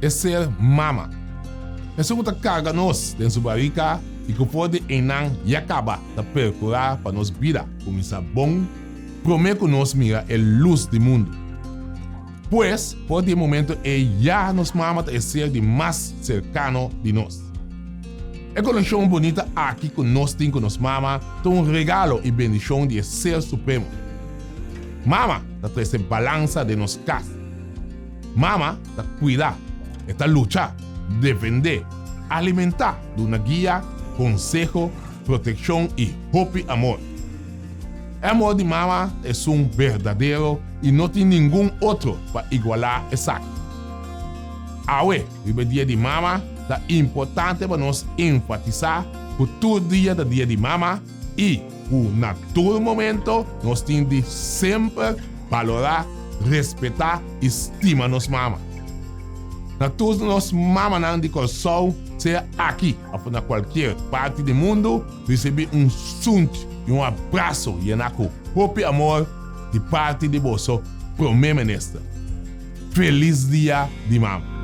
é ser mama. Essa muita carga nós dentro sua barriga e que pode enang e acabar de percurar para nos vida começar bom, promete que nós mira a luz do mundo. Pois, por el momento, ella nos mama a ser de mais cercano de nós. É conexão bonita aqui que nós temos com nos mama, tem regalo e bendição de ser supremo. Mama está trazendo balança de nos casa. Mama está cuidar, está luchar, defender, alimentar de uma guia, consejo, proteção e hope amor. El amor de mama é verdadeiro e não tem nenhum outro para igualar esse acto. Aue, o dia de mama é importante para nós enfatizar que todo dia é dia de mama e que na todo momento nós temos de sempre valorar, respeitar e estimar nos mama. Na todos nós mama não de coração, seja aqui ou na qualquer parte do mundo, receber sunte e abraço e com hope amor de parte de você, primeiro-ministro. Feliz dia de mama.